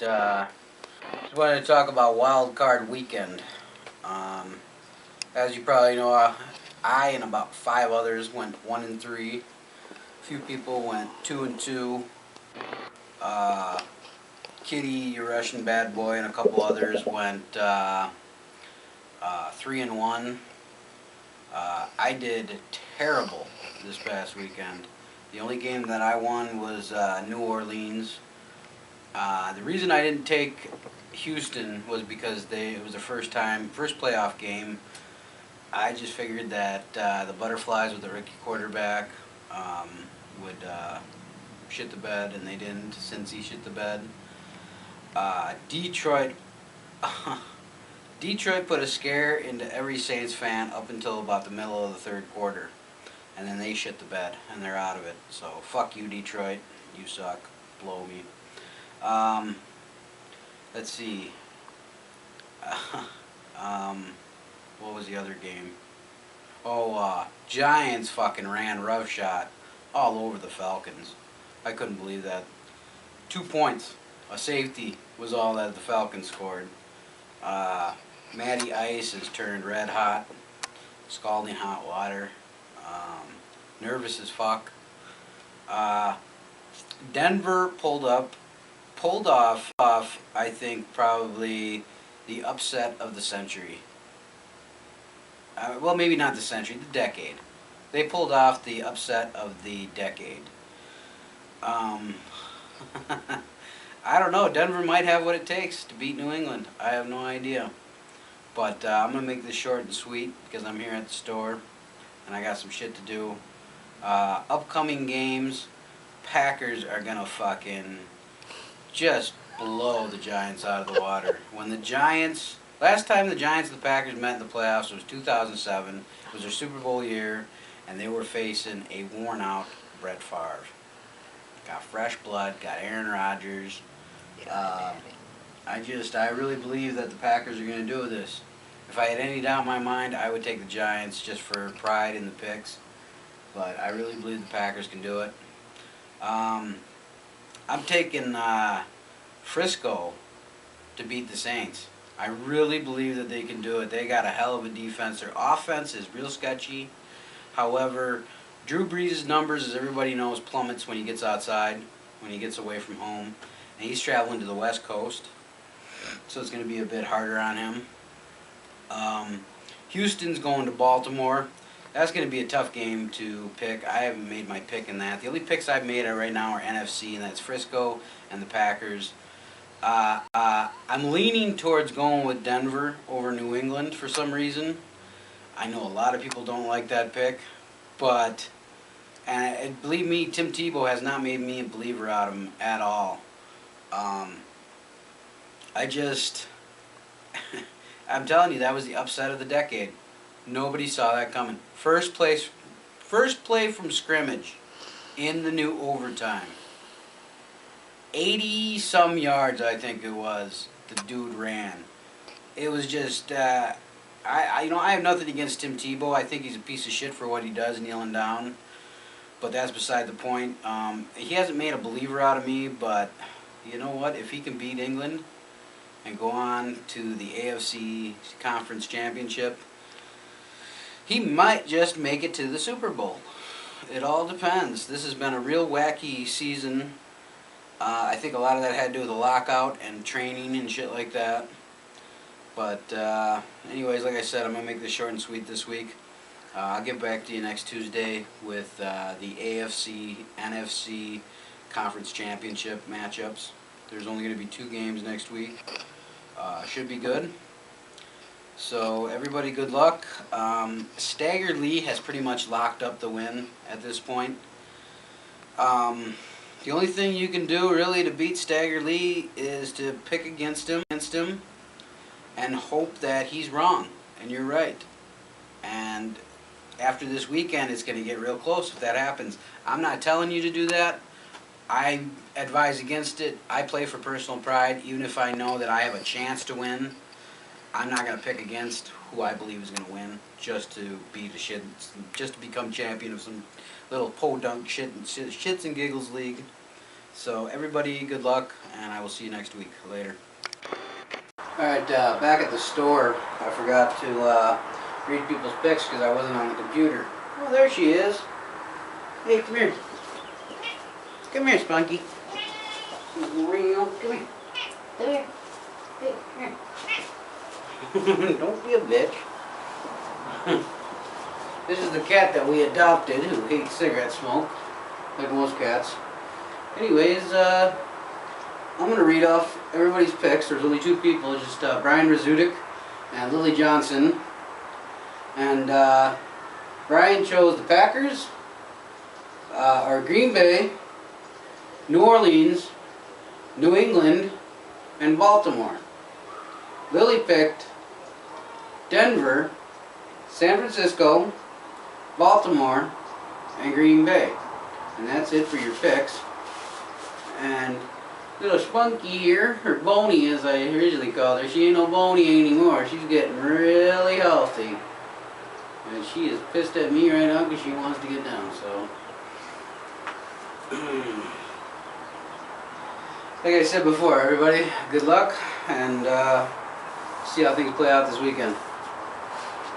Alright, just wanted to talk about Wild Card Weekend. As you probably know, I and about 5 others went 1-3. A few people went 2-2. Kitty, UrRuSSiAnBaDBoy, and a couple others went 3-1. I did terrible this past weekend. The only game that I won was New Orleans. The reason I didn't take Houston was because it was the first playoff game. I just figured that the Butterflies with the rookie quarterback would shit the bed, and they didn't. Cincy shit the bed. Detroit put a scare into every Saints fan up until about the middle of the third quarter, and then they shit the bed, and they're out of it. So fuck you, Detroit. You suck. Blow me. Let's see. What was the other game? Oh, Giants fucking ran roughshod all over the Falcons. I couldn't believe that. 2 points, a safety, was all that the Falcons scored. Matty Ice has turned red hot, scalding hot water. Nervous as fuck. Denver pulled off, I think, probably the upset of the century. Well, maybe not the century, the decade. They pulled off the upset of the decade. I don't know. Denver might have what it takes to beat New England. I have no idea. But I'm going to make this short and sweet because I'm here at the store and I got some shit to do. Upcoming games, Packers are going to fucking just blow the Giants out of the water. Last time the Giants and the Packers met in the playoffs was 2007. It was their Super Bowl year, and they were facing a worn-out Brett Favre. Got fresh blood, got Aaron Rodgers. I really believe that the Packers are going to do this. If I had any doubt in my mind, I would take the Giants just for pride in the picks. But I really believe the Packers can do it. I'm taking Frisco to beat the Saints. I really believe that they can do it. They got a hell of a defense. Their offense is real sketchy. However, Drew Brees' numbers, as everybody knows, plummets when he gets outside, when he gets away from home. And he's traveling to the West Coast, so it's going to be a bit harder on him. Houston's going to Baltimore. That's going to be a tough game to pick. I haven't made my pick in that. The only picks I've made right now are NFC, and that's Frisco and the Packers. I'm leaning towards going with Denver over New England for some reason. I know a lot of people don't like that pick, but and believe me, Tim Tebow has not made me a believer out of him at all. I'm telling you, that was the upset of the decade. Nobody saw that coming. First play from scrimmage in the new overtime. 80-some yards, I think it was, the dude ran. It was just, I have nothing against Tim Tebow. I think he's a piece of shit for what he does kneeling down. But that's beside the point. He hasn't made a believer out of me, but you know what? If he can beat England and go on to the AFC Conference Championship, he might just make it to the Super Bowl. It all depends. This has been a real wacky season. I think a lot of that had to do with the lockout and training and shit like that. But anyways, like I said, I'm going to make this short and sweet this week. I'll get back to you next Tuesday with the AFC, NFC Conference Championship matchups. There's only going to be 2 games next week. Should be good. So everybody, good luck. Stagger Lee has pretty much locked up the win at this point. The only thing you can do really to beat Stagger Lee is to pick against him and hope that he's wrong and you're right. And after this weekend, it's going to get real close if that happens. I'm not telling you to do that. I advise against it. I play for personal pride. Even if I know that I have a chance to win, I'm not going to pick against who I believe is going to win just to beat the shit, just to become champion of some little podunk shits and giggles league. So everybody, good luck, and I will see you next week. Later. Alright, back at the store. I forgot to read people's picks because I wasn't on the computer. Oh, there she is. Hey, come here. Come here, Spunky. Come here. Come here. Hey, come here. Don't be a bitch. This is the cat that we adopted who hates cigarette smoke, like most cats. Anyways, I'm going to read off everybody's picks. There's only two people, just Brian Resudek and Lilly Johnson. And Brian chose the Packers, or Green Bay, New Orleans, New England, and Baltimore. Lilly picked Denver, San Francisco, Baltimore, and Green Bay. And that's it for your picks. And little Spunky here, or Boney as I originally called her, she ain't no Boney anymore. She's getting really healthy. And she is pissed at me right now because she wants to get down, so. Like I said before, everybody, good luck, and see how things play out this weekend.